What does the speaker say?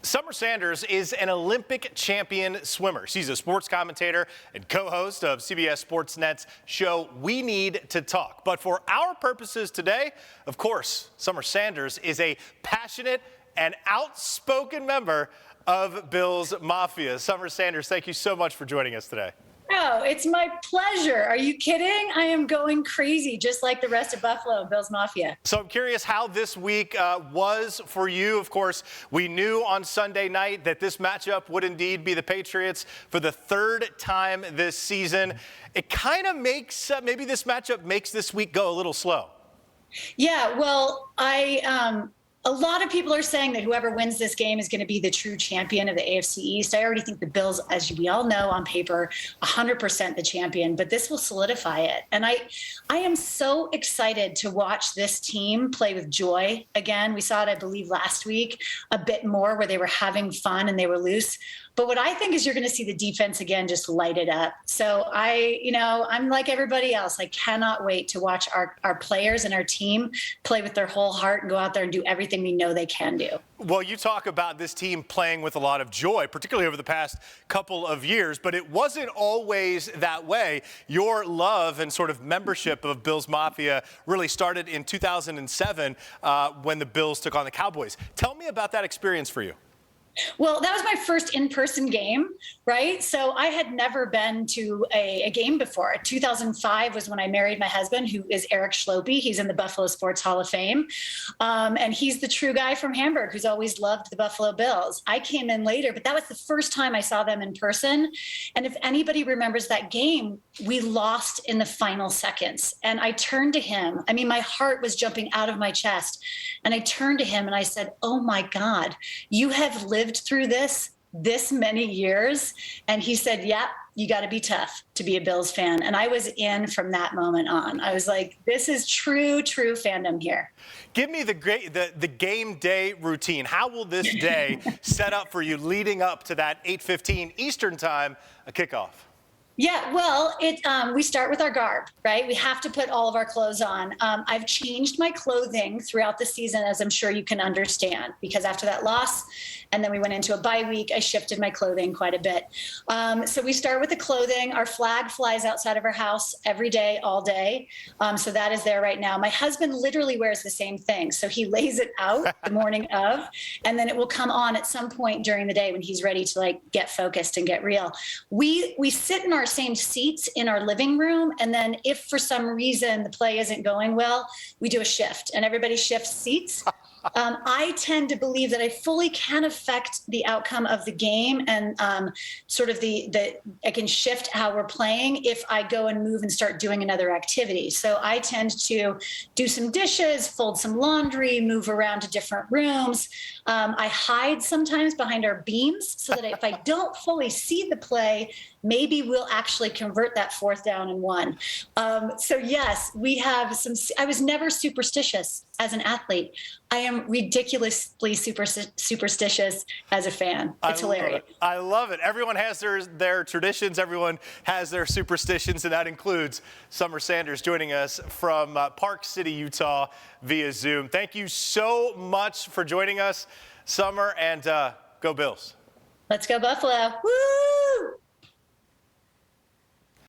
Summer Sanders is an Olympic champion swimmer. She's a sports commentator and co-host of CBS Sportsnet's show We Need to Talk. But for our purposes today, of course, Summer Sanders is a passionate and outspoken member of Bills Mafia. Summer Sanders, thank you so much for joining us today. Oh, it's my pleasure. Are you kidding? I am going crazy, just like the rest of Buffalo, Bills Mafia. So I'm curious how this week was for you. Of course, we knew on Sunday night that this matchup would indeed be the Patriots for the third time this season. It kind of makes, maybe this matchup makes this week go a little slow. Yeah, well, a lot of people are saying that whoever wins this game is going to be the true champion of the AFC East. I already think the Bills, as we all know on paper, 100% the champion, but this will solidify it. And I am so excited to watch this team play with joy again. We saw it, I believe, last week a bit more where they were having fun and they were loose. But what I think is you're going to see the defense again just light it up. So I'm like everybody else. I cannot wait to watch our players and our team play with their whole heart and go out there and do everything we know they can do. Well, you talk about this team playing with a lot of joy, particularly over the past couple of years, but it wasn't always that way. Your love and sort of membership of Bills Mafia really started in 2007 when the Bills took on the Cowboys. Tell me about that experience for you. Well, that was my first in-person game, right? So I had never been to a game before. 2005 was when I married my husband, who is Eric Schlopy. He's in the Buffalo Sports Hall of Fame. And he's the true guy from Hamburg who's always loved the Buffalo Bills. I came in later, but that was the first time I saw them in person. And if anybody remembers that game, we lost in the final seconds. And I turned to him. I mean, my heart was jumping out of my chest. And I turned to him and I said, "Oh my God, you have lived through this many years." And he said, "Yeah, you got to be tough to be a Bills fan." And I was in from that moment on. I was like, this is true fandom here. Give me the game day routine. How will this day set up for you leading up to that 8:15 Eastern time kickoff? Yeah, well, we start with our garb, right? We have to put all of our clothes on. I've changed my clothing throughout the season, as I'm sure you can understand, because after that loss, and then we went into a bye week, I shifted my clothing quite a bit. So we start with the clothing. Our flag flies outside of our house every day, all day. So that is there right now. My husband literally wears the same thing. So he lays it out the morning of, and then it will come on at some point during the day when he's ready to get focused and get real. We sit in our same seats in our living room, and then if for some reason the play isn't going well, we do a shift and everybody shifts seats. I tend to believe that I fully can affect the outcome of the game and sort of I can shift how we're playing if I go and move and start doing another activity. So I tend to do some dishes, fold some laundry, move around to different rooms. I hide sometimes behind our beams so that if I don't fully see the play, maybe we'll actually convert that 4th down and 1. So yes, we have I was never superstitious as an athlete. I am ridiculously superstitious as a fan. It's hilarious. I love it. Everyone has their traditions. Everyone has their superstitions, and that includes Summer Sanders joining us from Park City, Utah via Zoom. Thank you so much for joining us, Summer, and go Bills. Let's go Buffalo. Woo!